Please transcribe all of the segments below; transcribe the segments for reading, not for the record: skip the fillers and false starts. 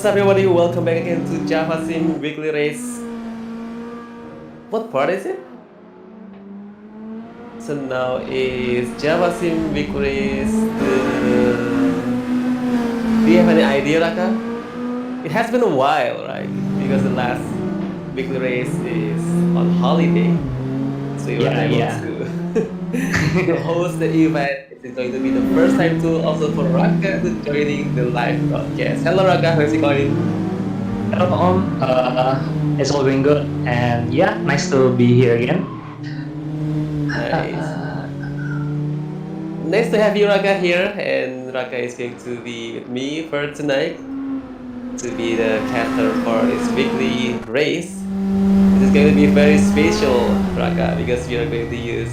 What's up, everybody? Welcome back again to Javasim Weekly Race. What part is it? So now is Javasim Weekly Race. Do you have any idea, Raka? It has been a while, right? Because the last Weekly Race is on holiday, so we weren't Yeah, able yeah. to host the event. It is going to be the first time too, also for Raka to joining the live broadcast. Hello, Raka. How's it going? Hello, Om. It's all going good, and yeah, nice to be here again. Nice. Uh, Nice to have you, Raka, here. And Raka is going to be with me for tonight to be the caster for this weekly race. This is going to be very special, Raka, because we are going to use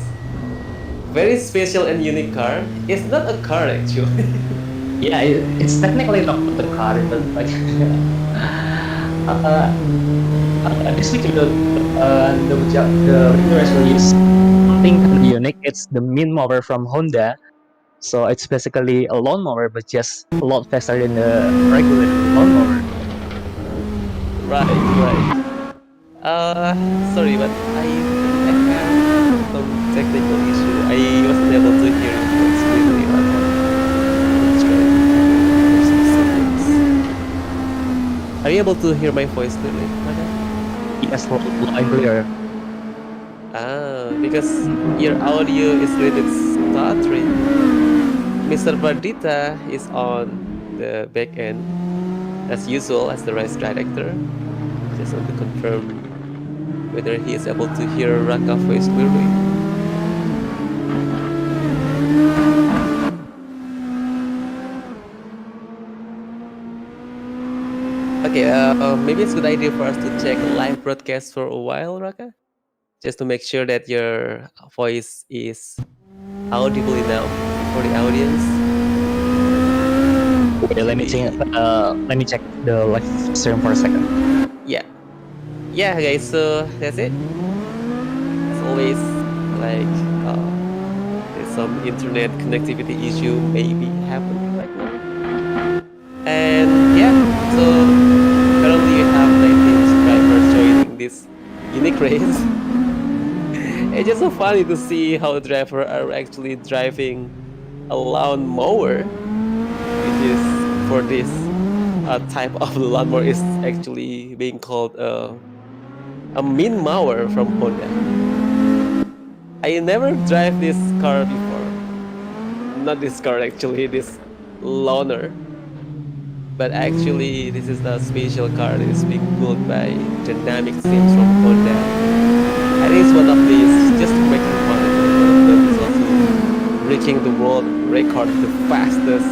very special and unique car. It's not a car actually. yeah, it's technically not the car, but like uh, this week the reviewers released something kind of unique. It's the Min Mower from Honda. So it's basically a lawnmower, but just a lot faster than the regular lawnmower. Right. Sorry, but I think I have some technical issue. I wasn't able to hear your voice clearly, Raka. Let's try some settings. Are you able to hear my voice clearly, Raka? Yes, loud and clear. Because your audio is a little stuttering. Mr. Pradita is on the back end as usual as the race director. Just want to confirm whether he is able to hear Raka voice clearly. Okay, maybe it's a good idea for us to check live broadcast for a while, Raka, just to make sure that your voice is audible enough for the audience. Okay, let me check the live stream for a second. Yeah, guys, so that's it. As always, like there's some internet connectivity issue maybe happening right now. And yeah, so currently you have 19 subscribers joining this unique race. It's just so funny to see how drivers are actually driving a lawnmower, which is for this type of lawnmower is actually being called a Min Mower from Honda. I never drive this car before. Not this car actually, this loaner. But actually, this is the special car that is being built by Dynamic Sims from Honda. I think it's one of these, just making fun of it, one of them is also breaking the world record, the fastest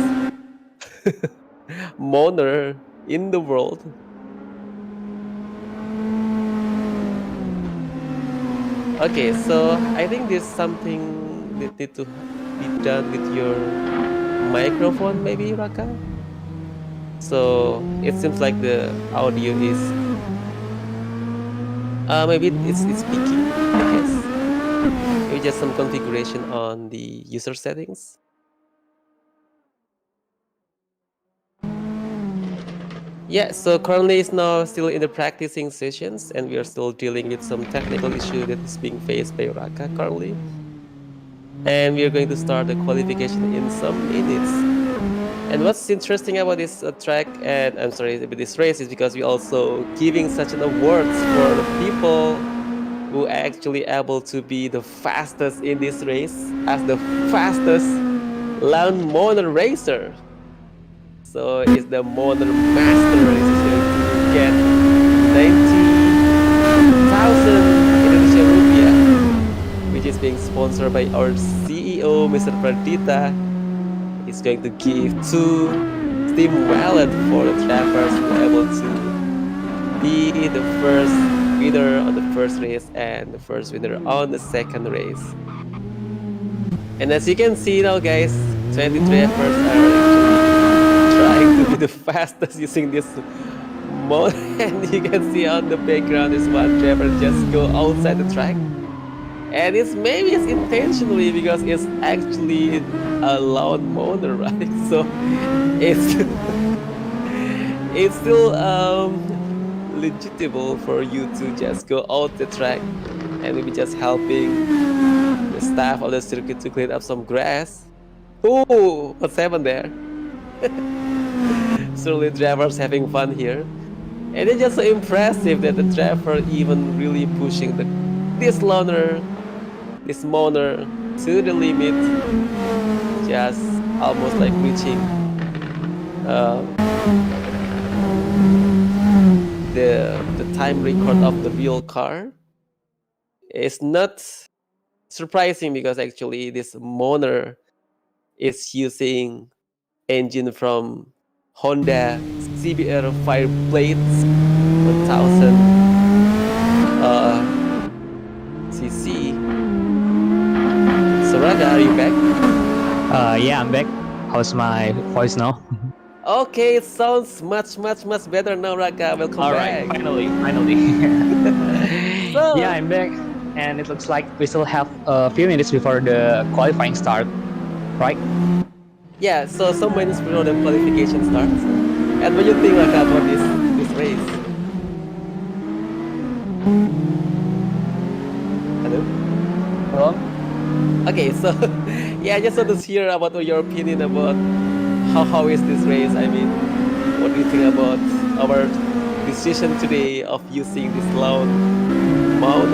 motor in the world. Okay, so I think there's something that need to be done with your microphone, maybe, Raka. So it seems like the audio is maybe it's peaking, I guess. Maybe just some configuration on the user settings. Yeah, so currently it's now still in the practicing sessions, and we are still dealing with some technical issue that is being faced by Raka currently. And we are going to start the qualification in some minutes. And what's interesting about this track, and I'm sorry, with this race, is because we're also giving such an awards for the people who are actually able to be the fastest in this race as the fastest lawnmower racer. So it's the motor master is going to get 90,000 Indonesian rupiah, which is being sponsored by our CEO, Mr. Pradita. He's going to give 2 Steam wallet for the drivers who are able to be the first winner on the first race and the first winner on the second race. And as you can see now, guys, 20 drivers are actually trying to be the fastest using this mode. And you can see on the background is one driver just go outside the track. And it's maybe it's intentionally because it's actually a lawnmower, right? So it's it's still legitimate for you to just go out the track and maybe just helping the staff of the circuit to clean up some grass. Oh, what's happened there? Surely drivers having fun here. And it's just so impressive that the driver even really pushing this loner, this moner to the limit, just almost like reaching uh, the time record of the real car. It's not surprising because actually this moner is using engine from Honda CBR Fireblades 1000 cc. So Raga, are you back? Yeah, I'm back. How's my voice now? Okay, it sounds much better now, Raga. Welcome All right, back. finally. Yeah, So I'm back, and it looks like we still have a few minutes before the qualifying start, right? yeah, so some minutes before the qualification starts. And what do you think, Raga, about this race? Hello? Hello? Okay, so yeah, I just want to hear about your opinion about how is this race? I mean, what do you think about our decision today of using this lawn mower?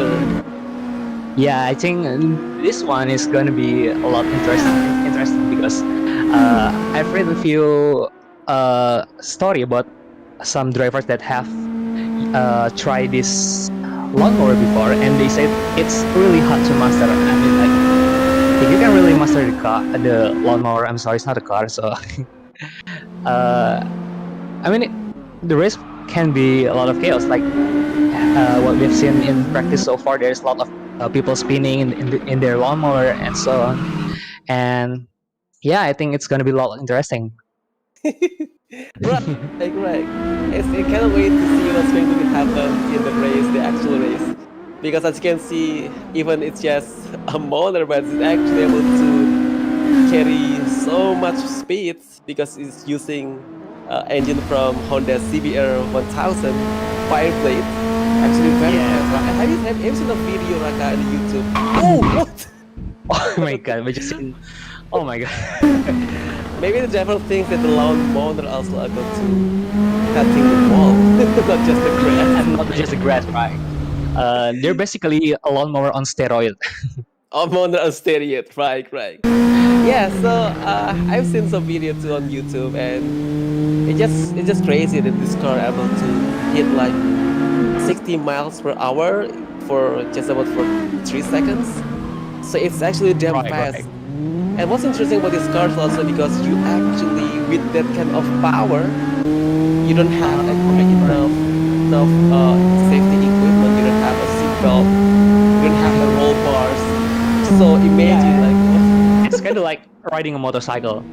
Yeah, I think this one is going to be a lot interesting because I've read a few story about some drivers that have tried this lawnmower before, and they said it's really hard to master. I mean, like if you can really master the lawnmower. I'm sorry, it's not a car. So, uh, I mean, the race can be a lot of chaos. Like what we've seen in practice so far, there's a lot of people spinning in their lawnmower and so on. And yeah, I think it's gonna be a lot interesting. Right, right. I cannot wait to see what's going to happen in the race, the actual race. Because as you can see, even it's just a motor, but it's actually able to carry so much speed because it's using engine from Honda CBR 1000 Fireblade. Actually, very fast. Yeah. Have you seen a video, Raka, on YouTube? Oh, what? Oh my Okay. god, we just seen. Oh my god. Maybe the driver thinks that the lawn mower also are going to cutting the wall, not just the grass. And not just a grass, right? They're basically a lawnmower on steroid. I'm on a stereo, right. Yeah, so I've seen some video too on YouTube, and it's just crazy that this car able to hit like 60 miles per hour for just about for 3 seconds. So it's actually damn Right. fast. And what's interesting about this car is also because you actually with that kind of power, you don't have actually enough safety equipment. You don't have a seatbelt. You don't have a roll bars. So imagine Yeah, like it's kind of like riding a motorcycle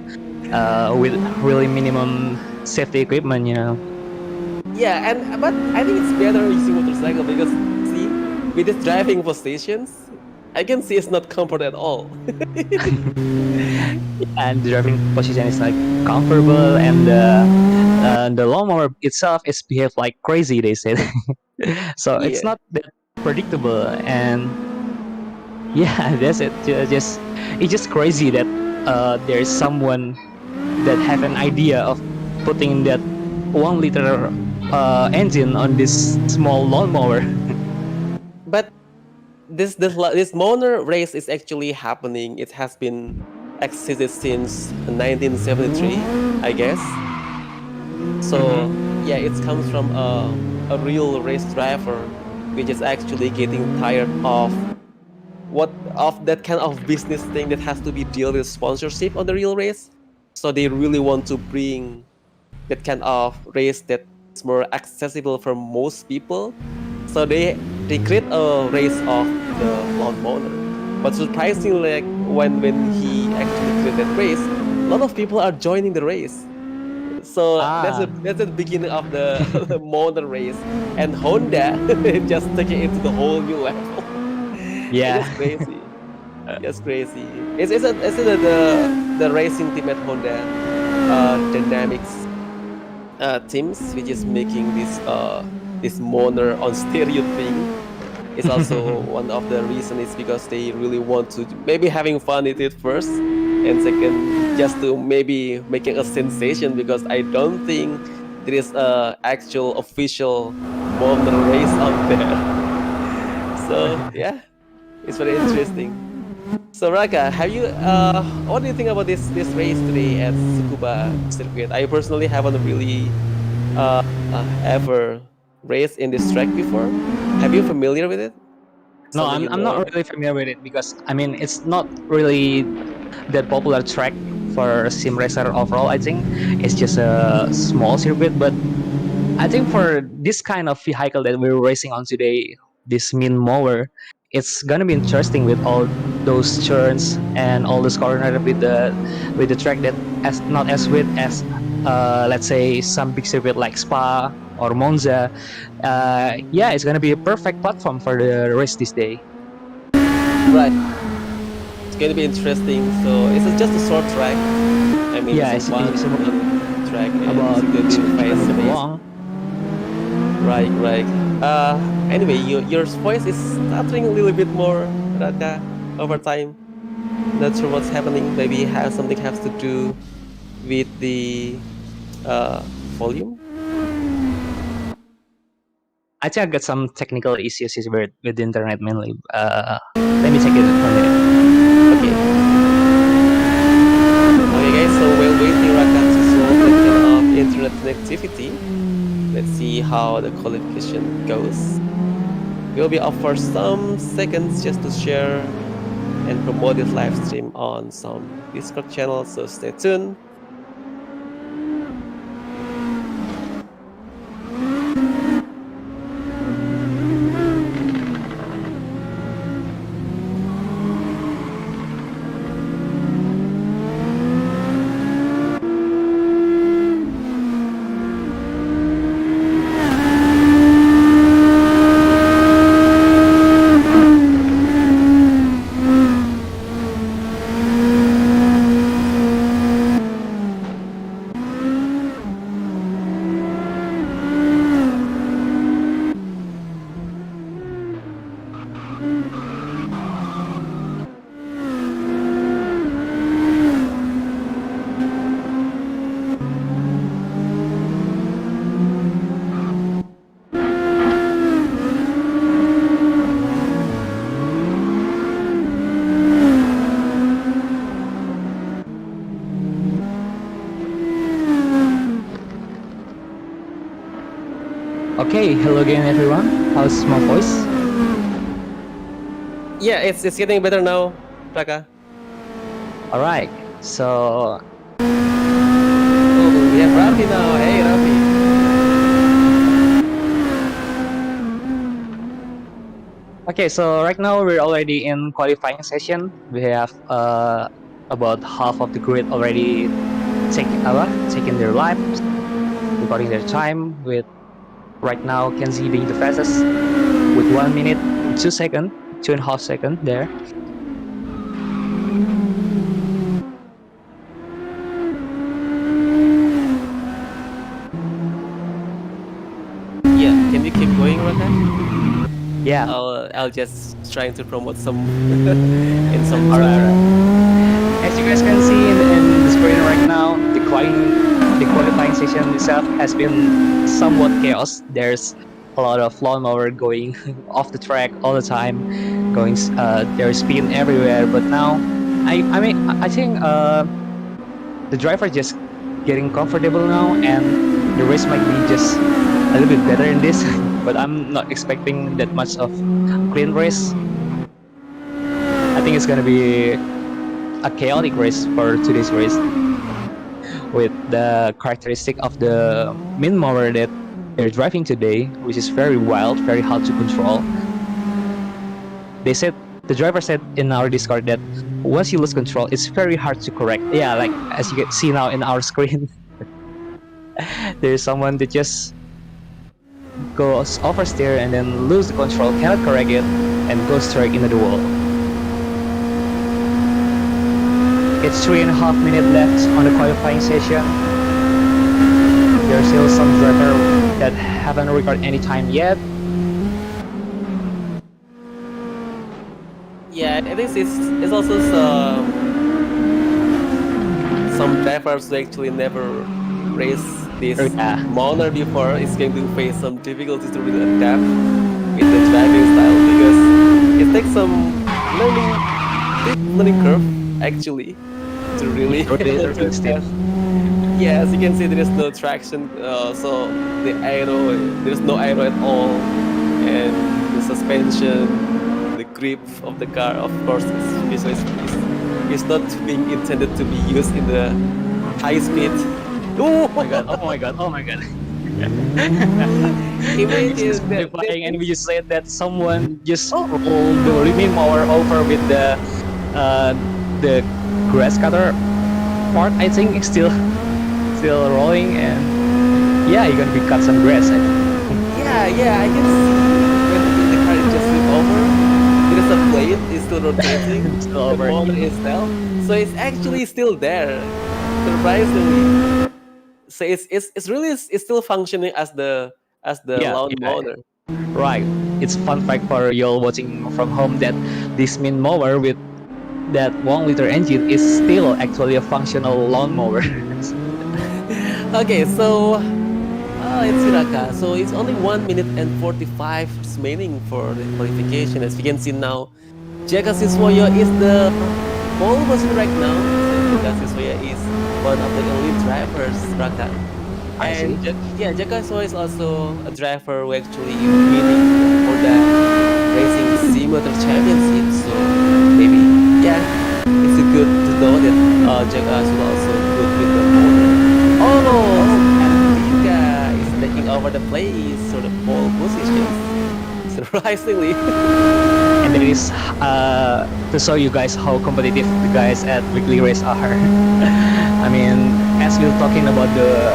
with really minimum safety equipment, you know. yeah, and but I think it's better using motorcycle because see with these driving positions, I can see it's not comfort at all. And the driving position is like comfortable, and the lawnmower itself is behaved like crazy, they said. So it's Yeah, not that predictable, and yeah, that's it. Just it's just crazy that there's someone that have an idea of putting that 1 liter engine on this small lawnmower. but this Moner race is actually happening. It has been existed since 1973, I guess. So Mm-hmm. yeah, it comes from a real race driver, which is actually getting tired of that kind of business thing that has to be deal with sponsorship on the real race. So they really want to bring that kind of race that is more accessible for most people. So they create a race of the lawn mower. But surprisingly, like when he actually created that race, a lot of people are joining the race. So Ah, that's the beginning of the motor race, and Honda just taking it to the whole new level. It's yeah. just crazy. Just crazy. It's the racing team at Honda, Dynamics teams which is making this moner on stereo thing. It's also one of the reason is because they really want to maybe having fun with it first, and second just to maybe making a sensation, because I don't think there is a actual official moner race out there. So yeah, it's very interesting. So Raka, have you what do you think about this race today at Tsukuba circuit? I personally haven't really ever raced in this track before. Have you familiar with it? No, Something you I'm not know? really familiar with it because I mean it's not really that popular track for sim racer overall. I think it's just a small circuit, but I think for this kind of vehicle that we're racing on today, this mean mower, it's gonna be interesting with all those turns and all those corner with the track that as not as with as let's say some big circuit like Spa or Monza. Yeah, it's gonna be a perfect platform for the race this day. Right. It's going to be interesting. So it's just a short track. I mean, Yeah, it's a it's one minute track and about it's going to be 2 kilometers fast paced. long. Right, right. Anyway, your voice is stuttering a little bit more, Raka, over time. Not sure what's happening. Maybe has something has to do with the volume. I think I got some technical issues with the internet mainly. Let me check it one minute. Okay. Okay, guys. So while waiting Raka to solve that kind of internet connectivity, let's see how the qualification goes. We'll be off for some seconds just to share and promote this live stream on some Discord channels. So stay tuned. Okay, hello again, everyone. How's my voice? Yeah, it's getting better now, Raka. All right. So Oh, we have Rafi now. Hey, Rafi. okay, so right now we're already in qualifying session. We have about half of the grid already taking their laps, recording their time. With right now Kenzie being the fastest with 1 minute, 2 second, 2.5 second there. Yeah, can we keep going, Raka? Yeah. I'll just trying to promote some in some All right. Twitter. As you guys can see in the screen right now, the qualifying session itself has been somewhat chaos. There's a lot of lawnmower going off the track all the time, there's spin everywhere. But now, I mean I think the driver just getting comfortable now, and the race might be just a little bit better in this. But I'm not expecting that much of clean race. I think it's gonna be a chaotic race for today's race with the characteristic of the min mower that they're driving today, which is very wild, very hard to control. They said the driver said in our Discord that once you lose control, it's very hard to correct. Yeah, like as you can see now in our screen, there's someone that just goes oversteer and then lose the control, cannot correct it, and goes straight into the wall. It's 3.5 minutes left on the qualifying session. There's still some driver that haven't recorded any time yet. Yeah, I think it's also some drivers who actually never race this Yeah, motor before is going to face some difficulties to really adapt with the driving style because it takes some steep learning curve actually to really really, able to really steep. adapt. Yes, you can see there is no traction, so there's no aero at all, and the suspension, the grip of the car, of course, is not being intended to be used in the high speed. Oh my god! Oh my god! Oh my god! It's just Imagine that clarifying, and we is just said that someone just oh rolled the remain mower over with uh, the grass cutter part. I think it's still rolling, and yeah, you're gonna be cut some grass. I think. yeah, I can see when the car is just flip over. There is a blade is still rotating. It's still The over. motor is still, so it's actually still there. Surprisingly, so it's really it's still functioning as the Yeah, lawn yeah, mower. right. It's fun fact for you all watching from home that this min mower with that 1 liter engine is still actually a functional lawnmower. Okay, so let's see, Raka. So it's only 1 minute and 45 remaining for the qualification. As you can see now, Jaka Siswoyo is the pole position right now. So Jaka Siswoyo is one of the elite drivers, Raka. I see. And yeah, Jaka Siswoyo is also a driver who actually winning the Honda Racing Simulator Championship. So maybe yeah, it's a good to know that Jaka is also good with the motor. Oh, so Andika is taking over the place for the pole positions. Surprisingly. And there is to show you guys how competitive the guys at Weekly Race are. I mean, as we were talking about the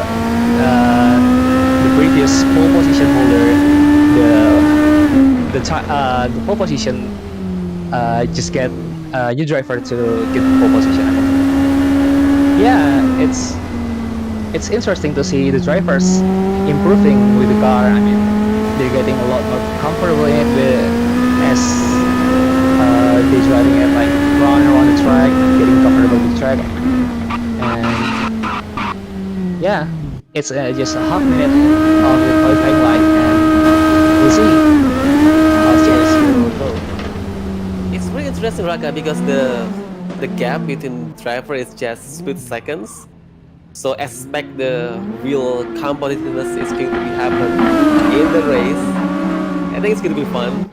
previous pole position holder, the pole position just get a new driver to get the pole position. Yeah, it's interesting to see the drivers improving with the car. I mean, they're getting a lot more comfortable in it as they're driving it like around the track, getting comfortable with the track, and yeah, it's just a half minute of the qualifying line, and we'll see how serious Yeah, it will go. it's really interesting, Raka, because the gap between driver is just split seconds. So expect the real competitiveness is going to be happen in the race. I think it's going to be fun.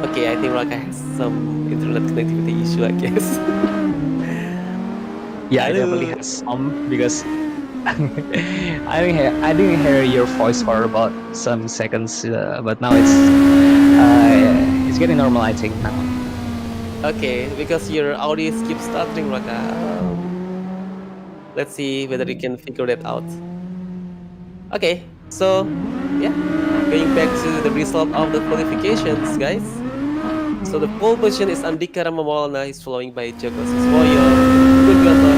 Okay, I think Raka has some internet connectivity issue, I guess. Yeah, I definitely Hello. had some because I didn't hear your voice for about some seconds, but now it's getting normal. I think now. Okay, because your audio keeps stuttering, Raka. Let's see whether you can figure that out. Okay, so yeah, going back to the result of the qualifications, guys. So the pole position is Andika Ramamolana, is following by Joko Siswoyo, Gurbianto,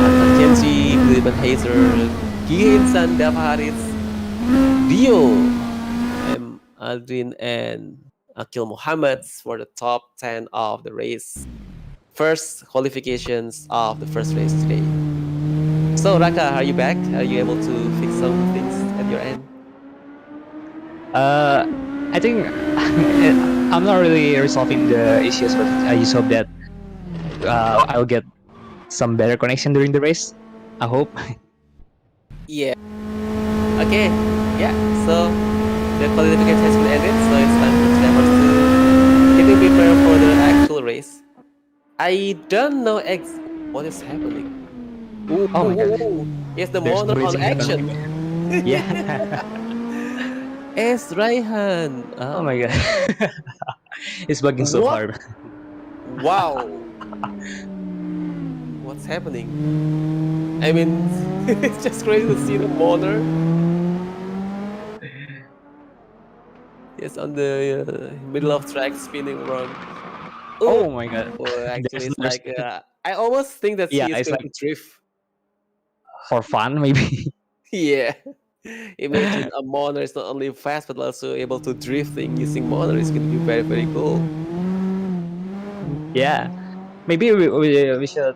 Artan Kenji, Budiman Hazer, Gihe Insan, Dava Haris, Dio, Aldrin, and Akil Muhammad for the top 10 of the race. First qualifications of the first race today. So, Raka, are you back? Are you able to fix some things at your end? Uh, I think I'm not really resolving the issues, but I just hope that I'll get some better connection during the race. I hope. Yeah. Okay. Yeah. So the qualification has been ended. So it's time for drivers to getting prepared for the actual race. I don't know what is happening. Ooh, Oh my god, it's the there's motor on glitching happening. action. Yeah. Es Raihan. Oh my Oh, god, it's bugging so what? hard. Wow. What's happening? I mean, it's just crazy to see the motor. It's on the middle of track spinning around. Oh, Oh my god, actually, there's it's there's like I almost think that Yeah, he is it's going like to drift. for fun, maybe. Yeah. Imagine a Moner is not only fast but also able to drifting using Moner. It's going to be very, very cool. Yeah, maybe we should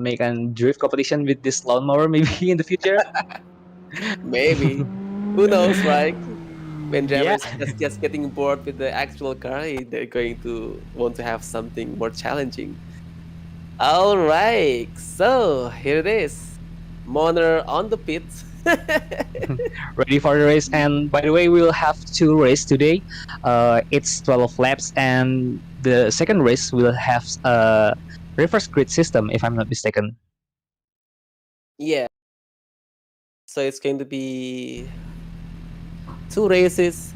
make a drift competition with this lawnmower maybe in the future. Maybe. Who knows, right? When driver Yeah. is just getting bored with the actual car, they're going to want to have something more challenging. All right. So here it is. Moner on the pit. Ready for the race. And by the way, we will have two races today. It's 12 laps, and the second race will have a reverse grid system, if I'm not mistaken. Yeah. So it's going to be two races,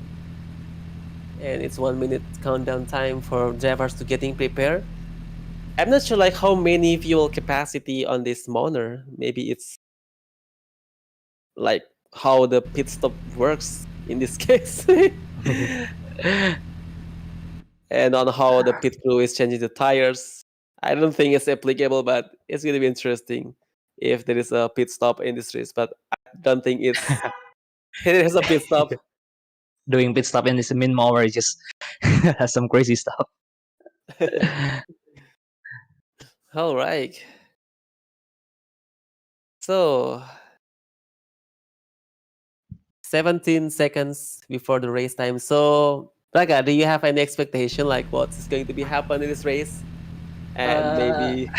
and it's 1 minute countdown time for drivers to getting prepared. I'm not sure like how many fuel capacity on this motor. Maybe it's like how the pit stop works in this case. And on how the pit crew is changing the tires. I don't think it's applicable, but it's gonna be interesting if there is a pit stop in this race. But I don't think it's it is a pit stop. Doing pit stop in this min mower is just has some crazy stuff. All right. So 17 seconds before the race time. So Raga, do you have any expectation like what's going to be happen in this race? And Uh, maybe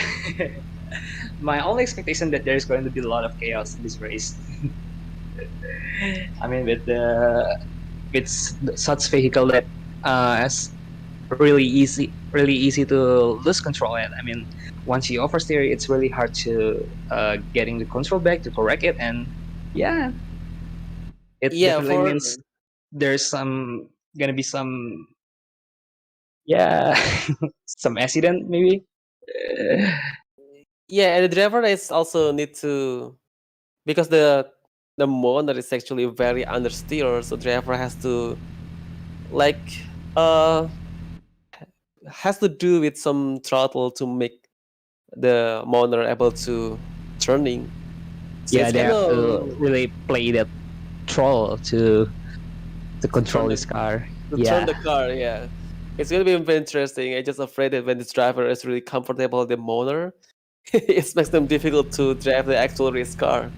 my only expectation that there is going to be a lot of chaos in this race. I mean, with such vehicle that is really easy to lose control. And I mean, once you oversteer, it's really hard to getting the control back to correct it. And yeah, it yeah, definitely for means there's gonna be some yeah some accident maybe. yeah, and the driver is also need to because the motor is actually very understeer, so driver has to like uh has to do with some throttle to make the motor able to turning. So Yeah, it's they kind have to of really play that troll to to turn control this car. the Yeah, car. Yeah, it's gonna be very interesting. I just afraid that when this driver is really comfortable with the motor, it makes them difficult to drive the actual race car.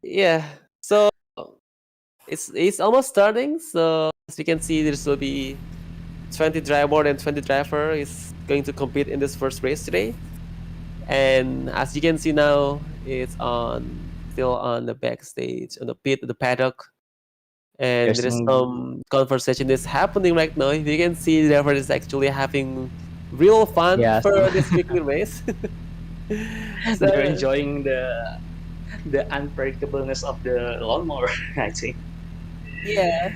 Yeah. So it's almost starting. So as you can see, there will be 20 driver more than 20 driver is going to compete in this first race today. And as you can see now, it's on still on the backstage on the pit, the paddock, and there's there is some some conversation that's happening right now. If you can see, the driver is actually having real fun yeah for some this weekly race. So they're enjoying the unpredictableness of the lawnmower. I think. yeah,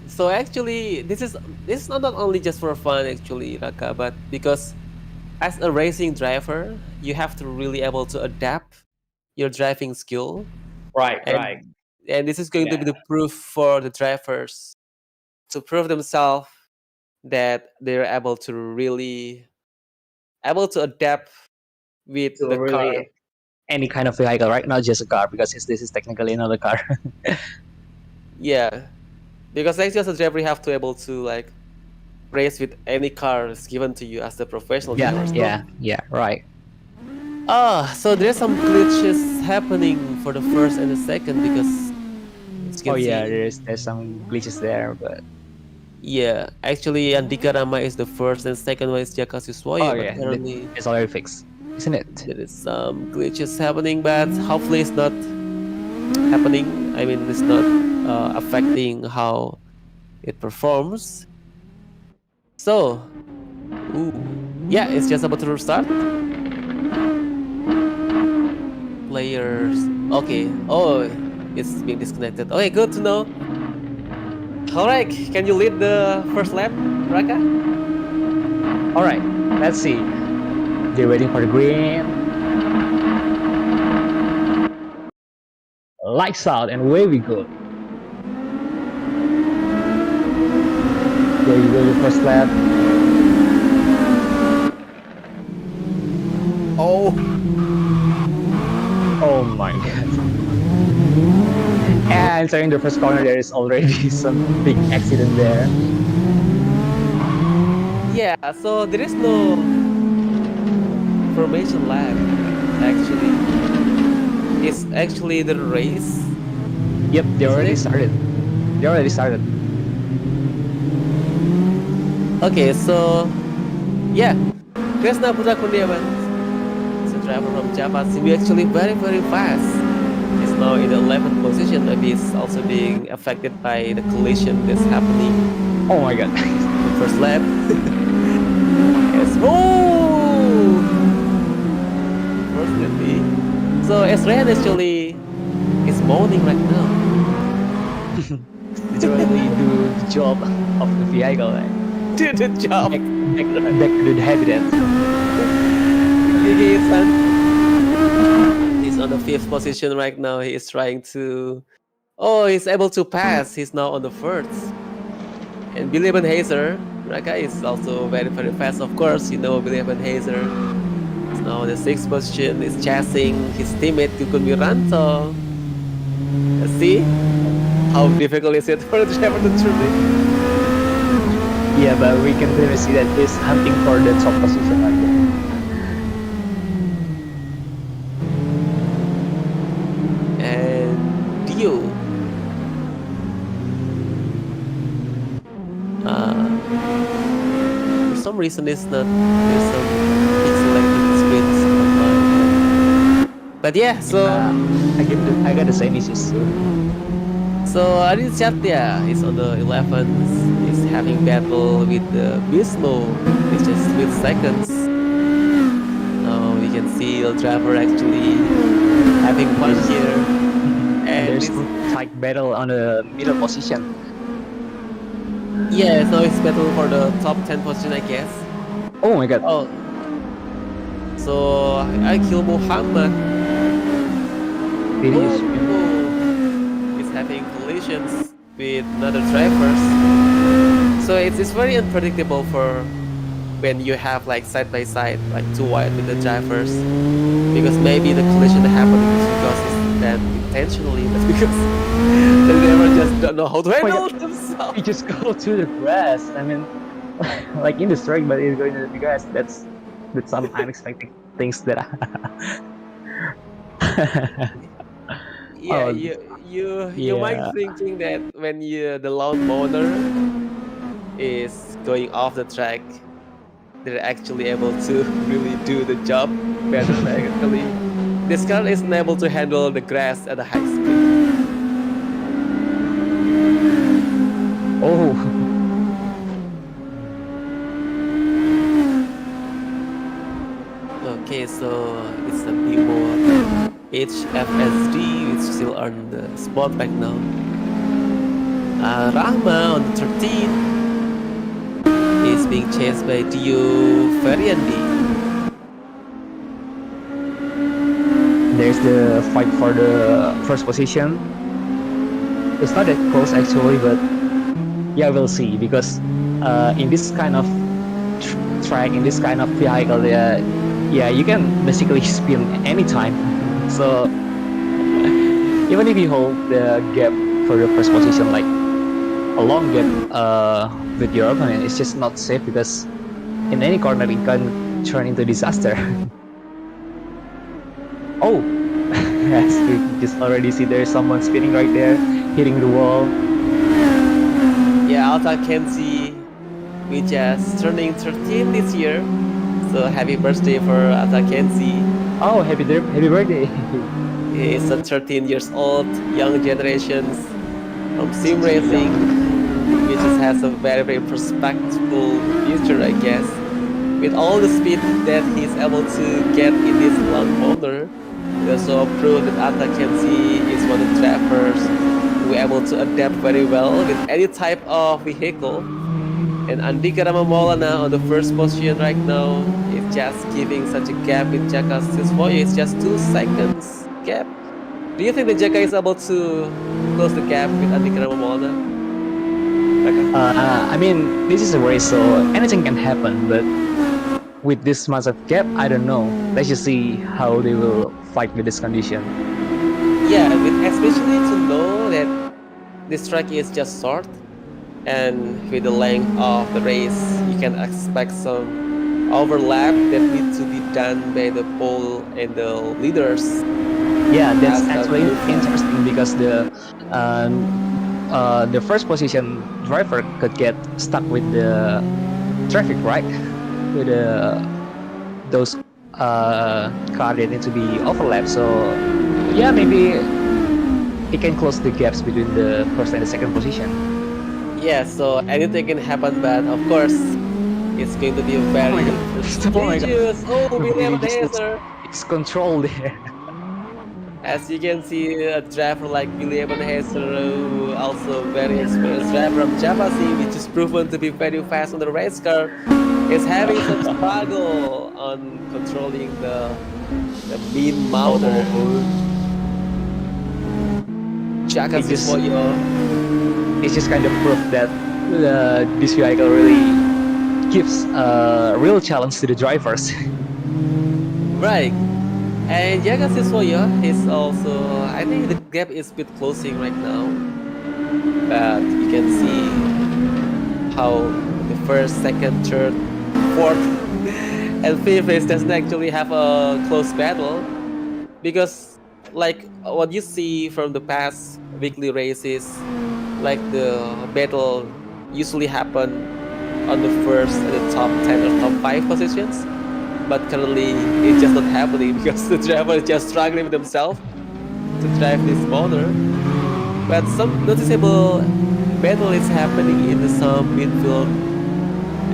so actually, this is not only just for fun, actually, Raka, but because as a racing driver, you have to really able to adapt your driving skill, Right, right. and this is going to Yeah, be the proof for the drivers to prove themselves that they're able to really able to adapt with to the car. really any kind of vehicle, right? Not just a car, because this is technically not a car. Yeah, because actually as a driver, you have to able to like race with any car is given to you as the professional driver. Yeah, So yeah, yeah. Right. so there's some glitches happening for the first and the second because as you Oh can yeah, see, there's some glitches there, but yeah, actually Andika Rama is the first and second one is Jaka oh Suswoyo, but yeah, apparently it's already fixed, isn't it? there is some glitches happening, but hopefully it's not happening. I mean, it's not affecting how it performs. So, yeah, it's just about to restart. Players, okay. Oh, it's being disconnected. Okay, good to know. All right, can you lead the first lap, Raka? All right, let's see. They're waiting for the green. Lights out, and away we go. There you go, the first lap. Oh, Oh my god. And entering the first corner, there is already some big accident there. yeah. So there is no formation lap. Actually, it's actually the race, Yep, they isn't already it? started. They already started. Okay, so yeah, Kresna Putra Kurniawan, it's a driver from Javasim, actually very fast. He's now in the 11th position. Maybe he's also being affected by the collision that's happening Oh my god. on the first lap. Yes. Oh, unfortunately. So Esrayan actually is moaning right now. Literally do the job of the vehicle. Like, Did the job. back to the habitat. He's on the 5th position right now. He is trying to. Oh, he's able to pass. He's now on the first. And Billy Van Hazer, Raka is also very fast. Of course, you know Billy Van Hazer is now on the 6th position. Is chasing his teammate Kukun Miranto. Let's see how difficult is it for the driver to turn. Yeah, but we can clearly see that he's hunting for the top position right there. And Dio. For some reason, it's not. There's some pixelated screens on mine. But yeah, so I got the same issues too. Adit Chatya is on the 11th. He's having battle with the Bismo. It's just split seconds. Now we can see the driver actually having fun here. And And there's this, some tight battle on the middle position. yeah, so it's battle for the top 10 position, I guess. Oh my god. Oh, so I kill Muhammad. It is. Oh, he's having collisions with other drivers. So it's very unpredictable for when you have like side by side, like two wide with the drivers, because maybe the collision happening is because it's done intentionally, but because the driver just don't know how to Oh my handle god. themselves. You just go to the grass. I mean, like in the strike, but it's going to the grass. That's some unexpected things that. Yeah, Oh you might yeah. thinking that when the lawn mower is going off the track, they're actually able to really do the job better. But actually, this car isn't able to handle the grass at a high speed. Oh. Okay, so it's a Mower HFSD. It's still on the spot right now. Rahma on the 13th is being chased by Dio Variandi. There's the fight for the first position. It's not that close actually, but yeah, we'll see because in this kind of track, in this kind of vehicle, yeah, you can basically spin anytime. So even if you hold the gap for the first position, like a long gap with your opponent, it's just not safe because in any corner it can turn into disaster. Oh, yes, we just already see there's someone spinning right there, hitting the wall. Yeah, Alta Kenzie, we just turning 13 this year. So happy birthday for Alta Kenzie. Oh, happy birthday! He's a 13 years old, young generations from sim Still racing, young. which just has a very prospectful future, I guess. With all the speed that he's able to get in this long corner, it also proved that Alta Kenzie is one of the drivers who are able to adapt very well with any type of vehicle. And Andika Ramamolana on the first position right now is just giving such a gap with Jaka Siswoyo. It's just 2 seconds gap. Do you think that Jaka is able to close the gap with Andika Ramamolana? Raka? I mean, this is a race, so anything can happen. But with this massive gap, I don't know. Let's just see how they will fight with this condition. Yeah, with especially to know that this track is just short, and with the length of the race, you can expect some overlap that need to be done by the pole and the leaders Yeah, that's as a actually maneuver. interesting because the first position driver could get stuck with the traffic, right? With those car that need to be overlapped. So yeah, maybe it can close the gaps between the first and the second position. Yeah, so anything can happen, but of course, it's going to be Oh my very god! Oh my god! prestigious. Oh, Maybe William just Hazer. it's control there. As you can see, a driver like Billy Ebenezer, who also very experienced driver of Javasim, which is proven to be very fast on the race car, is having some struggle on controlling the mean motor. Oh, it Jaka just Siswoyo. it's just kind of proof that this vehicle really gives a real challenge to the drivers. Right. And Jaka Siswoyo is also, I think the gap is a bit closing right now, but you can see how the first, second, third, fourth, and fifth race doesn't actually have a close battle because, like what you see from the past weekly races, like the battle usually happen on the first and the top 10 or top 5 positions. But currently, it's just not happening because the driver is just struggling with himself to drive this motor. But some noticeable battle is happening in the some midfield,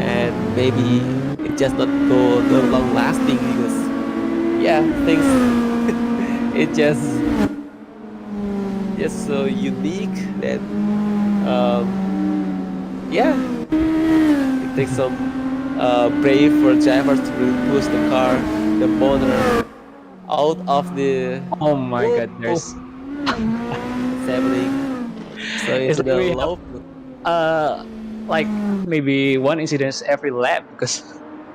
and maybe it just not go no long lasting because yeah, things it just so unique that um yeah, it takes some brave for drivers to really push the car, the motor out of the Oh my oh, god, there's it's happening so it's into like the we have low. uh like maybe one incident every lap because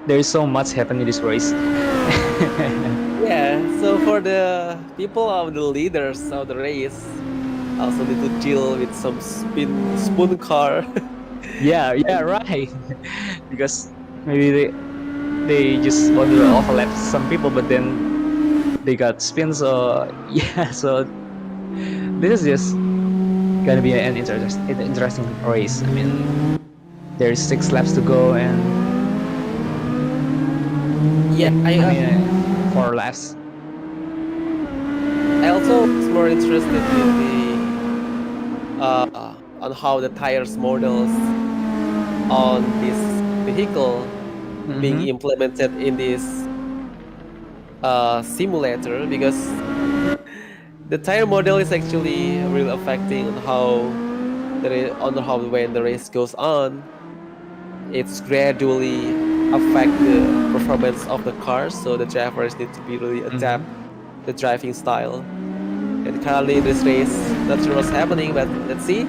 there's so much happening in this race. Yeah, so for the people of the leaders of the race, also need to deal with some spoon car. Yeah, yeah, And right. Because maybe they just want to overlap some people, but then they got spins. So yeah, so this is just gonna be an interesting race. I mean, there's 6 laps to go, and yeah, yeah, I mean 4 laps. I also was more interested with the on how the tires models on this vehicle being Mm-hmm. implemented in this simulator because the tire model is actually really affecting on how on how when the race goes on, it's gradually affect the performance of the car. So the drivers need to be really adapt Mm-hmm. the driving style. And currently in this race, not sure what's happening, but let's see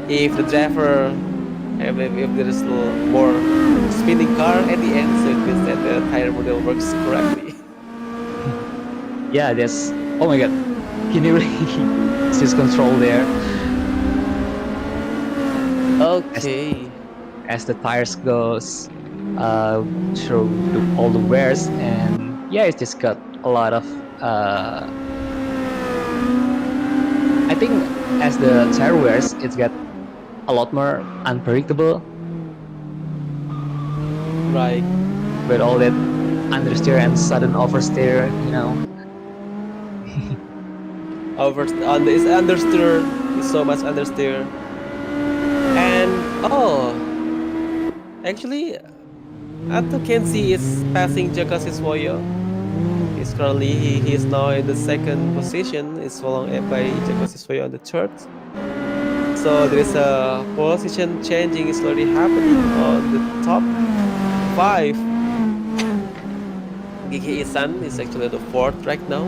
if the driver if there is more spinning car at the end, so it means that the tire model works correctly. Yeah, that's oh my god. Can you really just control there as Okay. as the tires goes uh through all the wears, and yeah, it's just got a lot of I think as the tire wears, it's got a lot more unpredictable Right. with all that understeer and sudden oversteer, you know. Over on this understeer is so much understeer. And oh, actually, Atto Kenzie is passing Jaka Siswoyo. He's currently he is now in the second position. Is followed by Jaka Siswoyo on the third. So there is a position changing is already happening on the top five. Gigi Isan is actually the fourth right now,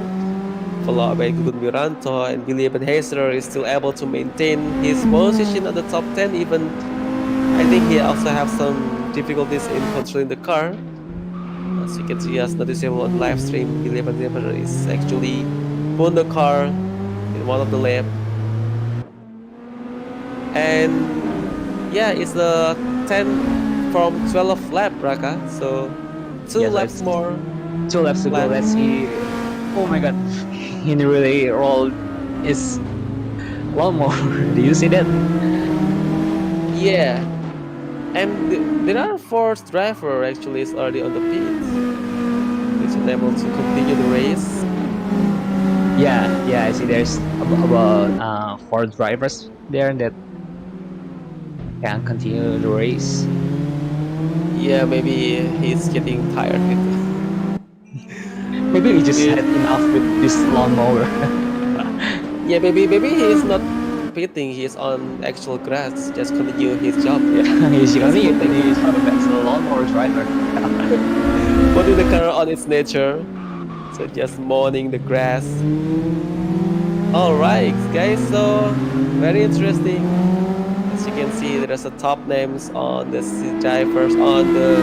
followed by Gugun Miranto, and Billy Ebenezer is still able to maintain his position on the top 10. Even I think he also have some difficulties in controlling the car. As you can see, as noticeable on the live stream, the driver is actually pulling the car in one of the lap. And yeah, it's the 10 from 12 lap, Raka. So two Yeah, so laps it's more 2 laps to go. left. Let's see. Oh my god, he really rolled his lawnmower. Do you see that? Yeah, and there are four driver actually is already on the pit, which unable to continue the race. Yeah. I see. There's about 4 drivers there that can continue the race. Yeah, maybe he's getting tired with Maybe we just with had enough with this lawnmower. yeah, maybe he is not pitting, he is on actual grass, just continue his job. Yeah, he's Just only putting his job as a lawnmower driver. putting the car on its nature. So just mowing the grass. Alright guys, so very interesting. As you can see, there's a top names on the drivers on the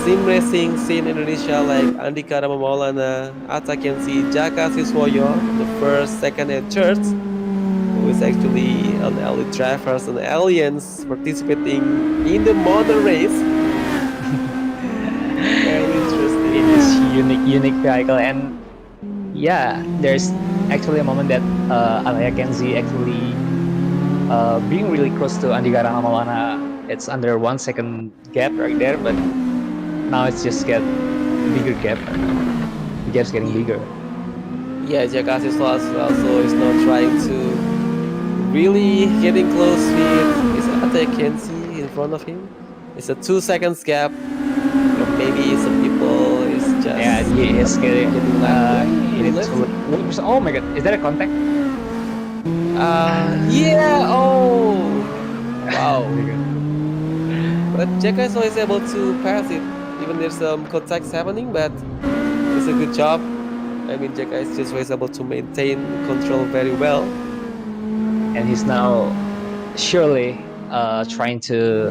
sim racing scene in Indonesia like Andika Maulana, Atta can see Jaka Siswoyo, the first, second, and third, who is actually an elite drivers and aliens participating in the model race. Very In interesting. this unique vehicle, and yeah, there's actually a moment that Alaya Kenzi actually being really close to Andika Maulana. It's under 1 second gap right there, but now it's just get bigger gap right now. The gap's getting bigger. Yeah, Jaka Siswa as well, so he's not trying to really getting close with his Atta Kenzie in front of him. It's a 2 seconds gap. Maybe some people is Yeah, just he is getting left. he Hey, needs let's to. see. Oh my god, is that a contact? Yeah. Oh, wow. Okay. But Jeka is always able to pass it. Even there's some contacts happening, but it's a good job. I mean, Jeka is just always able to maintain control very well. And he's now surely trying to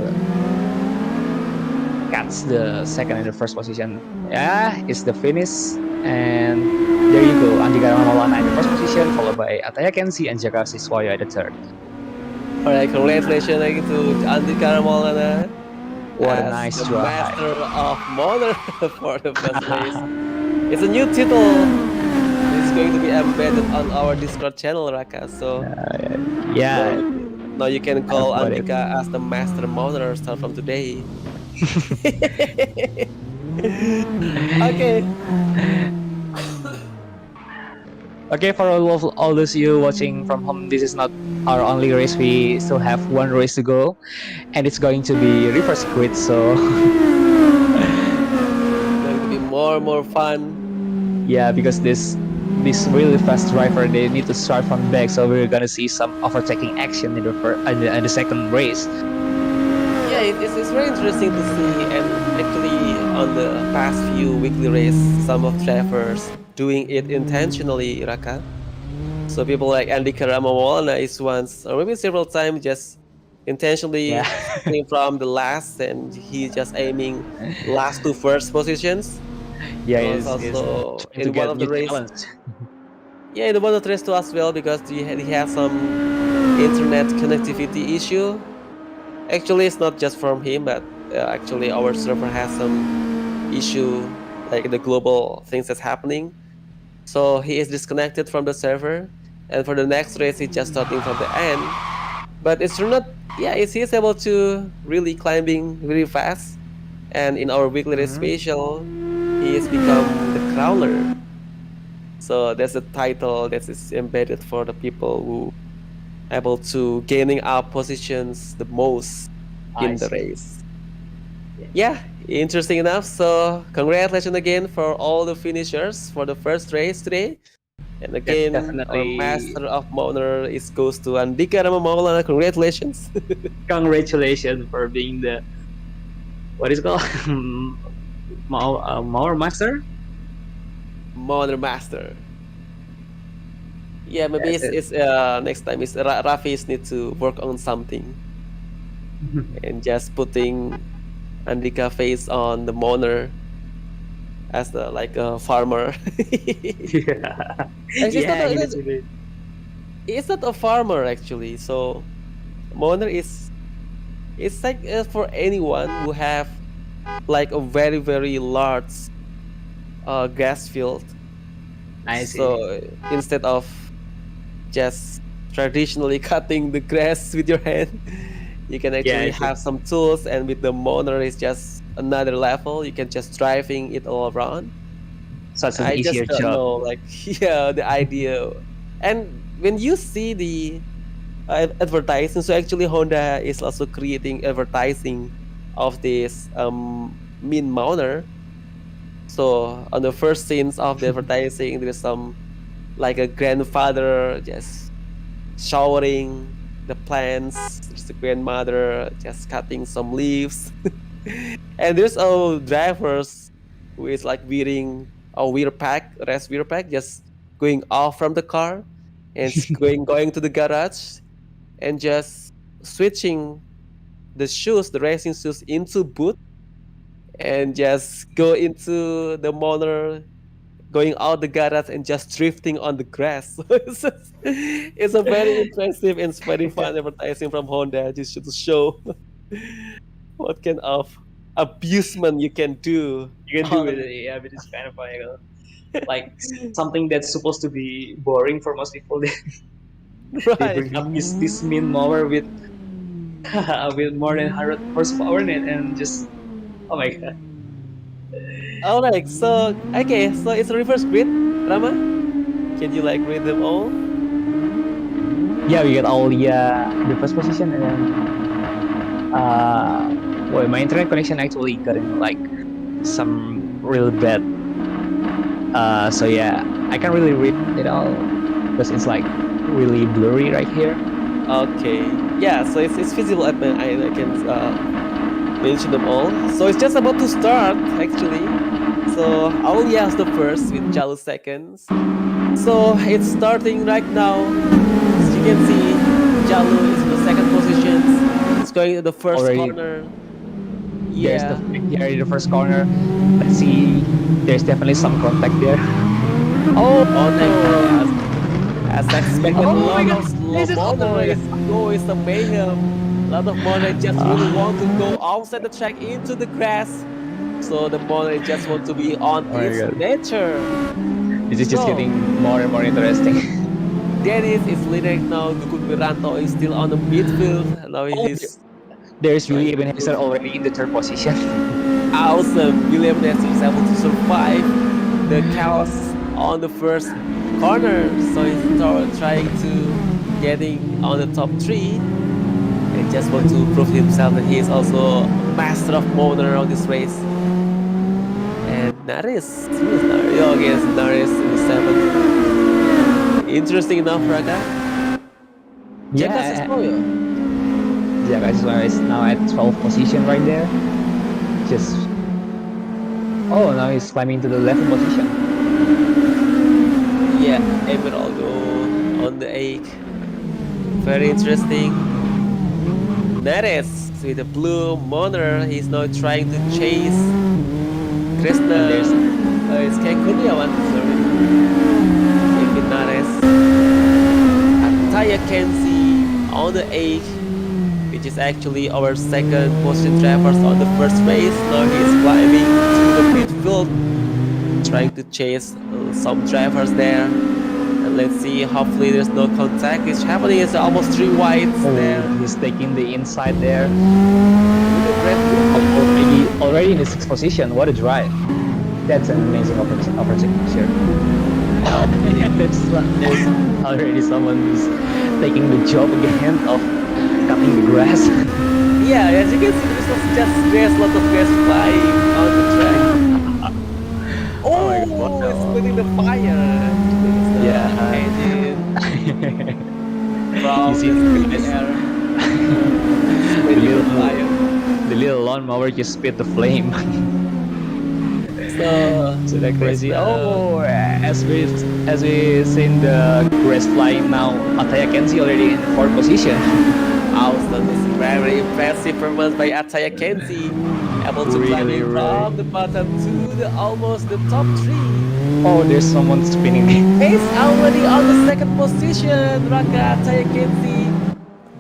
catch the second and the first position. Yeah, it's the finish. And there you go. Andika Maulana in the first position, followed by Ataya Kenzi and Jaka Siswayo at the third. All right, congratulations again to Andika Maulana What a as nice the drive. master of modern for the first race. It's a new title. It's going to be embedded on our Discord channel, Raka. So now, Yeah, now you can I've call got it. Andika as the master modeler start from today. Okay. Okay, for all those you watching from home, this is not our only race. We still have one race to go, and it's going to be reverse grid. So Going to be more fun. yeah, because this really fast driver, they need to start from back. So we're gonna see some overtaking action in the second race. Yeah, it's very interesting to see, and actually on the past few weekly race, some of drivers doing it intentionally, Raka. So people like Andy Karamawana is once, or maybe several times, just Yeah, intentionally starting from the last, and he just aiming last to first positions. yeah, So it's is also trying to in one get of the new race. challenge. Yeah, in one of the race too as well because he has some internet connectivity issue. Actually, it's not just from him, but actually our server has some issue, like the global things that's happening. So he is disconnected from the server, and for the next race, he's just starting from the end. But it's not, yeah, he is able to really climbing really fast. And in our weekly race Mhm. special, he has become the crawler. So that's a title that is embedded for the people who able to gaining up positions the most I in the see. race. Yeah, interesting enough. So congratulations again for all the finishers for the first race today. And again, our Definitely. master of Mower is goes to Andika Rama Maulana. Congratulations, Congratulations for being the what is it called Mower Master. Mower Master. Yeah, maybe Yeah, it's next time is Rafis need to work on something and just putting. Andika face on the Moner as the like a farmer. Yeah, Actually, yeah, he literally. it's not a farmer actually. So Moner is it's like for anyone who have like a very very large grass field. I see. So instead of just traditionally cutting the grass with your hand, you can Yeah, actually I see. have some tools, and with the motor is just another level. You can just driving it all around. Such an I easier just don't job. know, like yeah, the idea. And when you see the advertising, so actually Honda is also creating advertising of this mean mounter. So on the first scenes of the advertising, there's some like a grandfather just showering the plants. There's the grandmother just cutting some leaves, and there's a drivers who is like wearing a wear pack, rest wear pack, just going off from the car and going to the garage and just switching the shoes, the racing shoes, into boot and just go into the motor, going out the garage and just drifting on the grass. So it's a very impressive and very fun advertising from Honda just to show what kind of abusement you can do You can do it, on yeah, but it's kind of funny, like something that's supposed to be boring for most people. They right. bring up this mean mower with with more than 100 horsepower in it, and just oh my god. All right. So okay. So it's a reverse grid, Rama. Can you like read them all? Yeah, we get all the first position, and then well, my internet connection actually got in like some real bad. So yeah, I can't really read it all because it's like really blurry right here. Okay. Yeah. So it's visible at my. I can mention them all. So it's just about to start actually. So Aulia is the first with Jalu seconds. So it's starting right now. As you can see, Jalu is in the second position. It's going to the first Already, corner. there's the Yeah. here in the first corner. Let's see. There's definitely some contact there. Oh my god. As expected, a Oh my lot god! of This slow is oh motor my god! is go is a mayhem. A lot of motor just really want to go outside the track into the grass. So the motor just want to be on Oh my its god! nature. This is just So getting more and more interesting. Dennis is leading now. Dukun Wiranto is still on the midfield. Now Oh, he's there's going really to Ebenezer move. already in the third position. Awesome. William Nestor is able to survive the chaos on the first corner. So he's trying to getting on the top three and just want to prove himself that he is also a master of motor on this race. And Naris, who is Naris? Oh, yes, Naris in the seventh. Interesting enough, Raka. Jaka Yeah, Sismoyo. yeah, guys, is now at 12th position right there. Just oh, now he's climbing to the 11th position. Yeah, Emeraldo on the 8. Very interesting. Nares with the blue monitor. He's now trying to chase And there's Krishna. It's Ken Kurniawan, sorry. Kevin Nares. Ataya Kenzie on the 8, which is actually our second position drivers on the first race. Now he's climbing to the midfield, trying to chase some drivers there. And let's see, hopefully there's no contact. It's happening, it's almost 3 wides there. he's taking the inside there. With a Red Bull. Already in the 6th position. What a drive! That's an amazing opportunity here. There's already someone who's taking the job again of cutting the grass. Yeah, as you can see, there's lots of grass flying on the track. Oh my god! Oh, it's splitting the fire. There's the Yeah. engine You from see the guys, air, the splitting the little fire. the little lawnmower just spit the flame. So, So that crazy. Krishna, Oh, as we seen the grass flying now, Ataya Kenzie already in the 4th position. awesome. It's very impressive performance by Ataya Kenzie. able to Really, climbing really. from the bottom to the almost the top three. Oh, there's someone spinning. He's already on the second position. Raka Tayakensi,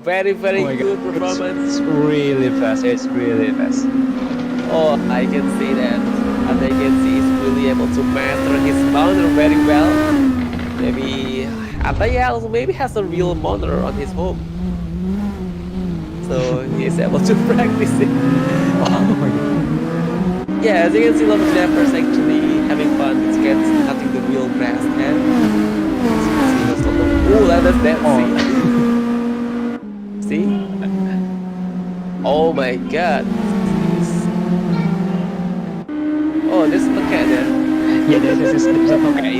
very Oh very my god, good performance. it's really fast. It's really fast. Oh, I can see that. Tayakensi is really able to master his mount very well. Maybe Ataya also maybe has a real monitor on his home, so he is able to practice it. Oh my god. Yeah, as you can see, a lot of drivers actually having fun with cats cutting the wheel grass. As you can see, there's a lot of that's Oh, dancing. See? Oh my god. Oh, there's a cat there. yeah. There's a okay.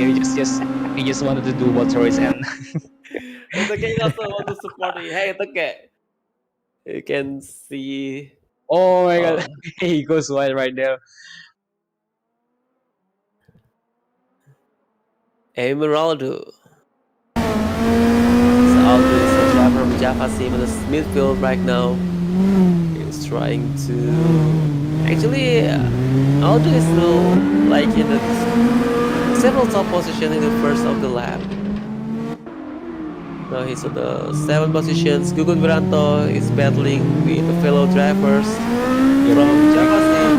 You just wanted to do what choice and It's okay, you also want to support me. Hey, it's okay. You can see oh my god, uh, he goes wide right there. Emeraldo. So Aldo is a driver from Javasim in the midfield right now. He's trying to actually Aldo is still like in the several top position in the first of the lap. Now he's on the 7th positions. Gugun Viranto is battling with the fellow drivers Yep, from yep. Javasim,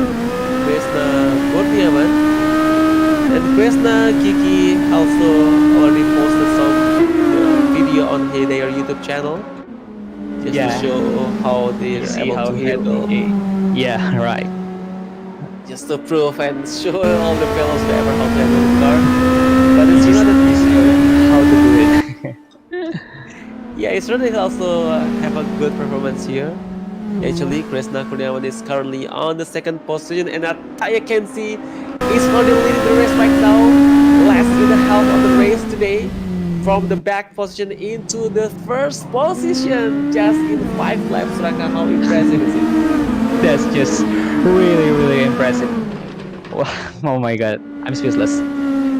Krishna Kurniawan. And Krishna Kiki also already posted some video on their YouTube channel just to Yeah, show how you they're see able how to he. handle, Yeah, right. just to prove and show all the fellows driver how to handle the car. But it's He's true that he's how to do it. yeah, it's really also have a good performance here. Actually, Krishna Kurniawan is currently on the second position, and Ataya Kensi is already leading the race right now. Last in the half of the race today, from the back position into the first position, just in 5 laps. Raka, how impressive is it? That's just really really impressive. Wow. Oh my god, I'm speechless.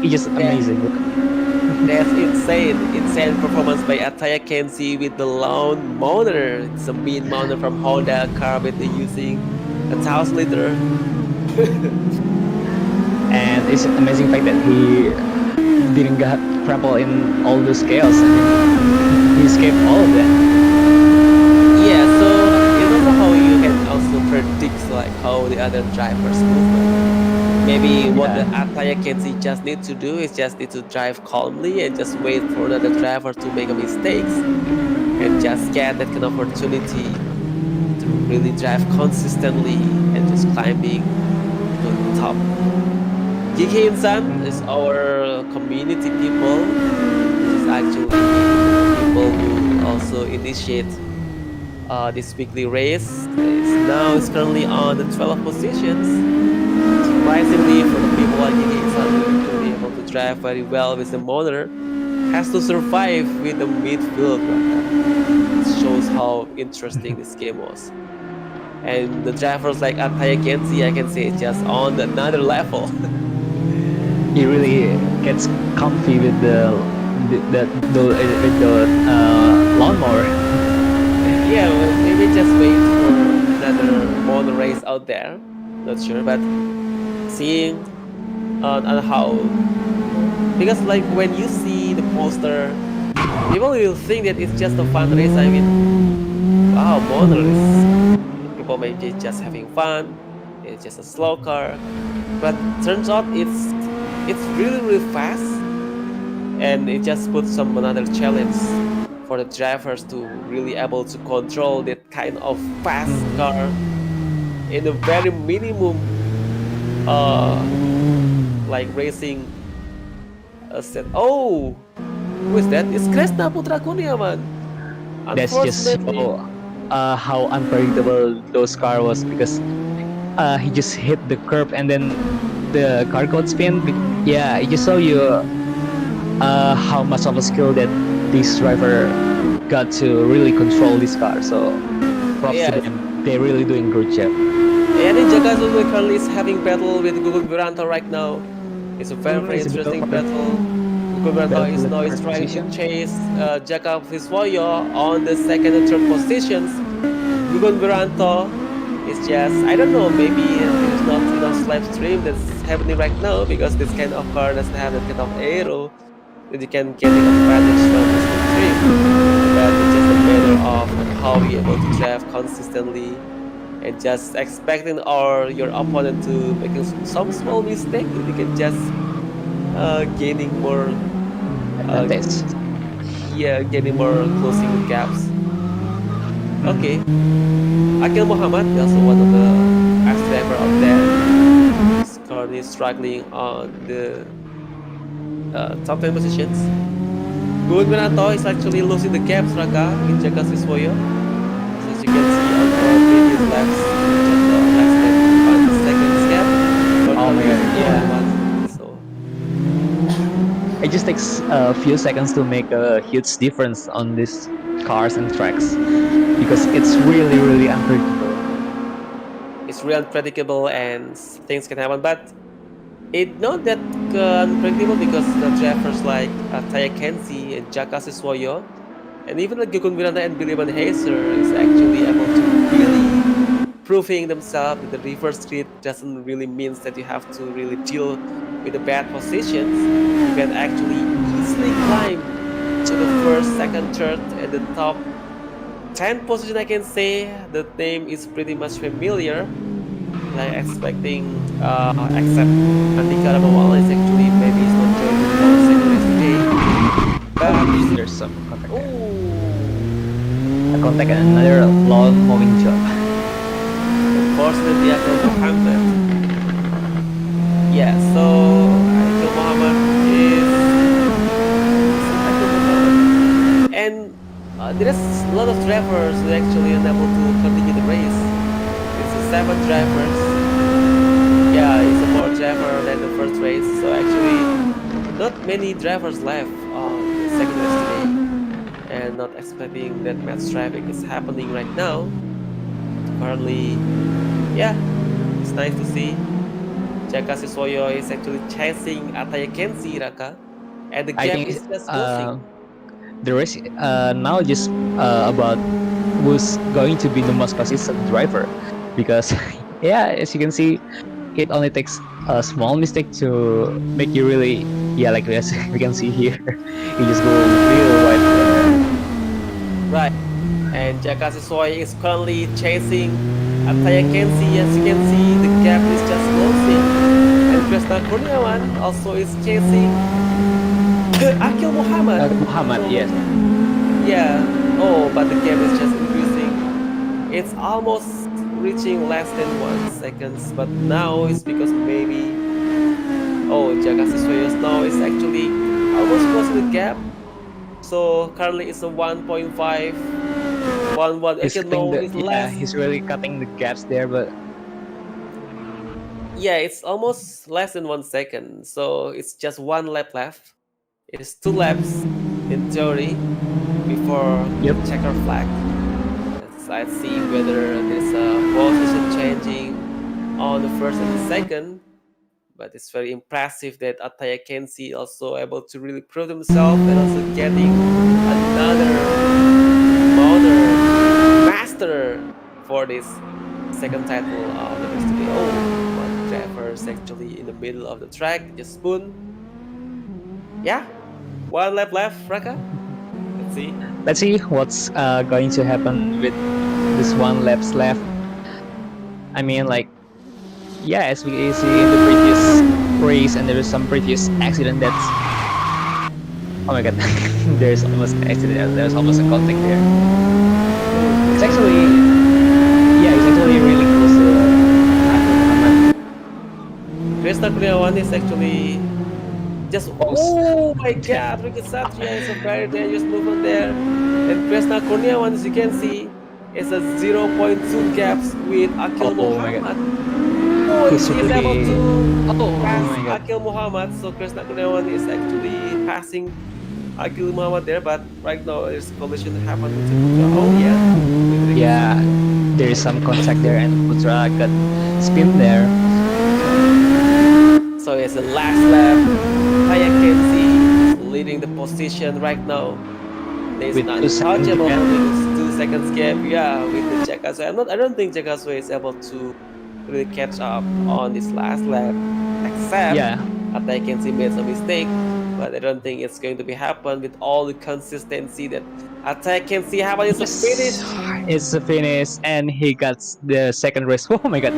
It's just That, amazing. that's insane, insane performance by Ataya Kensi with the lone motor. It's a mean motor from Honda car with the using 1,000 liter. And it's amazing fact that he didn't get trample in all those chaos. I mean, he escaped all of that. Yeah, so it's also how you can also predict like how the other driver's movement. Maybe what the Yeah. Ataya Kensi just need to do is just need to drive calmly and just wait for another driver to make a mistakes and just get that kind of opportunity to really drive consistently and just climbing to the top. Gigi Insan is our community people. This is actually the people who also initiate this weekly race. Is currently on the 12 positions. Surprisingly, for the people like Gigi Insan who actually able to drive very well with the motor, has to survive with the midfield, Raka. It shows how interesting this game was. And the drivers like Ataya Kensi, I can say, is just on another level. He really gets comfy with the lawnmower. Yeah, well, maybe just wait for another motor race out there. Not sure, but seeing on how, because like when you see the poster, people will think that it's just a fun race. I mean, wow, motor is people may be just having fun. It's just a slow car, but turns out it's really really fast, and it just puts some another challenge for the drivers to really able to control that kind of fast car in a very minimum uh like racing set. Oh, who is that? It's Kresna Putra Kurniawan. That's just Unfortunately, show how unpredictable those car was because he just hit the curb and then the car got spin. Yeah, it just show you how much of a skill that this driver got to really control this car. So props to yeah. them. They're really doing good job. And then Jagasu currently is having battle with Gugun Viranto right now. It's a very very It's a battle interesting for battle. Gugun Viranto battle for is the now is first trying to position. chase Jaka Viswoyo on the second and third positions. Gugun Viranto It's just I don't know. Maybe there's not enough slipstream that's happening right now because this kind of car doesn't have that kind of aero that you can getting advantage from the slipstream. But it's just a matter of on how you're able to drive consistently and just expecting or your opponent to making some small mistake that you can just gaining more uh, advantage. yeah, gaining more closing gaps. Okay, Mhm. Akil Muhammad is also one of the fast driver out there. He's currently struggling on the top 10 positions. Gugun Winanto is actually losing the gaps, Raka, with Jaka Siswoyo. As you can see on our previous laps, it's just less than 1 second's gap. We're Oh my currently god, using yeah. 0.1, so It just takes a few seconds to make a huge difference on these cars and tracks because it's really, really unpredictable. it's really unpredictable and things can happen. But it's not that unpredictable because the drivers like Taya Kenzie and Jaka Siswoyo and even the Gukun Miranda and Billy Van Hazer is actually able to really proving themselves that the reverse grid doesn't really means that you have to really deal with the bad positions. You can actually easily climb to the first, second, third, and the top 10 position. I can say the name is pretty much familiar. Like expecting, except Andika Ramawala is actually maybe is not joining our second race today. Oh, But there's some contact there. oh, A contact and another lawn mowing job. unfortunately, Akil Muhammad. Yeah, so Akil Muhammad is it Akil Muhammad? And there's a lot of drivers who actually unable to continue the race. It's a seven drivers. Yeah, it's a more driver than the first race. So actually, not many drivers left on the second race today, and not expecting that much traffic is happening right now. Currently, yeah, it's nice to see. Jaka Siswoyo is actually chasing Ataya Kenzie Raka, and the I gap think is just uh, closing. the race now just about who's going to be the most consistent driver because yeah, as you can see, it only takes a small mistake to make you really, yeah, like as we can see here, you just go real wide there. Right. And Jaka Siswoyo is currently chasing Ataya Kenzie. As you can see, the gap is just closing. And Krishna Kurniawan also is chasing Akil Muhammad. Muhammad, yes. So, yeah. Oh, but the gap is just increasing. It's almost reaching less than 1 seconds. But now it's because maybe. Oh, Jaka Siswoyo now is actually almost closing the gap. So currently it's a 1.5 1 1. He's Okay, cutting no, the, it's yeah, less. he's really cutting the gaps there, but Yeah, it's almost less than 1 second. So it's just one lap left. It's two laps in theory before yep. the checker flag. Let's see whether there's a position changing on the first and the second. But it's very impressive that Ataya Kenzie also able to really prove himself and also getting another mother master for this second title of the race today. Oh, one driver is actually in the middle of the track, just spoon. Yeah, one lap left, Raka. Let's see. Let's see what's going to happen with this one laps left. I mean, like, yeah, as we see in the previous race, and there is some previous accident that's, oh my god, there's almost an accident. There's almost a contact there. It's actually, yeah, it's actually really close to Akil Muhammad. Krishna Kurniawan is actually just Almost. oh my god, Ricky Satria is a very dangerous movement there. And Krishna Kurniawan, as you can see, is a zero point 0.2 gaps with Akil Oh my god, Muhammad. Oh, he's he is able really. to Oh pass my god. Akil Muhammad. So Krishna Kurniawan is actually passing Akil Muhammad there, but right now there's collision happen with the Putra. Oh yeah, with Ricky Yeah, Satria. there is some contact there, and Putra got spin there So it's the last lap. Taya Kenzie is leading the position right now. There's with not 2 seconds gap. untouchable with 2 seconds gap. Yeah, with the Jackass. I don't think Jackass is able to really catch up on this last lap, except Yeah, Atakensi made some mistake. But I don't think it's going to be happen with all the consistency that Atakensi have. It's a yes, finish. it's a finish, and he got the second race. Oh my god,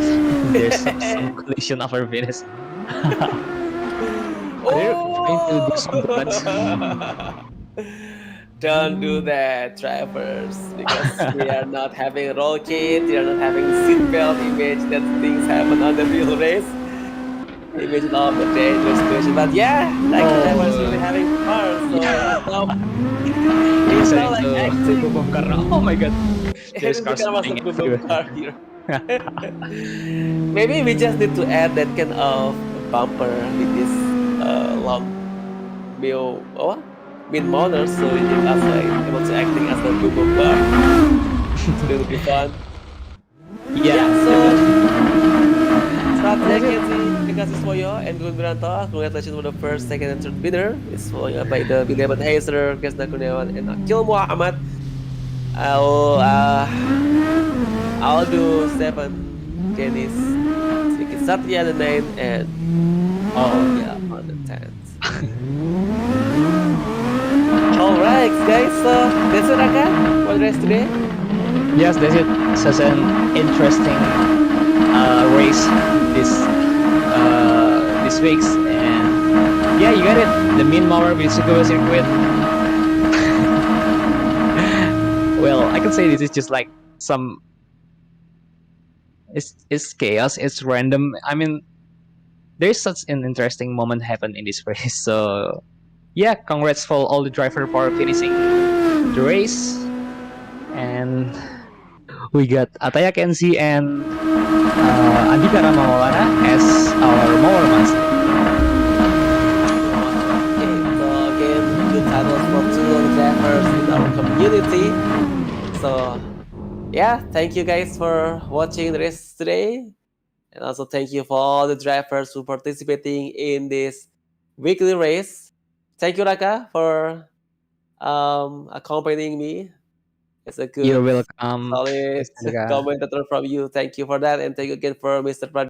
there's some collision after finish. They're trying to do Oh! some balance. Don't do that, drivers, because they are not having a roll kit, they are not having seatbelt. Image that things happen on the real race. Imagine all the dangerous situation. But yeah, like the driver is really Oh, having fun. So yeah, he's he's now trying like to acting. boom boom car. Oh my god, there's This cars car was a flying boom boom everywhere. car here. Maybe we just need to add that kind of bumper with this long male mid motor, so it also able to acting as a boom boom car. It's going to be fun. Yeah, Yeah, so definitely. Selamat That's siang it. Kenzi, Dikasih Swoyo, and Gun Wiranto. Congratulations for the first, second, and third winner. It's following up by the William Hazer, Kesna Kurniawan, and Akil Muhammad. I'll, uh, I'll do 7, Dennis, Sedikit Satria the 9, and yeah, on the 10th. Alright, guys, so that's it, Raka, for the rest today. Yes, that's it. Such an interesting race this week's, and yeah, you got it. The mean Mower with Tsukuba circuit. Well, I can say this is just like some. It's chaos. It's random. I mean, there's such an interesting moment happen in this race. So yeah, congrats for all the driver for finishing the race, and we got Ataya Kenzie and Andika Ramawala as our mower master. Okay, so again, good titles for two of the drivers in our community. So yeah, thank you guys for watching the race today. And also thank you for all the drivers who participating in this weekly race. Thank you, Raka, for accompanying me. It's a You're good, welcome, solid Mr. Lega. commentator from you. Thank you for that. And thank you again for Mr.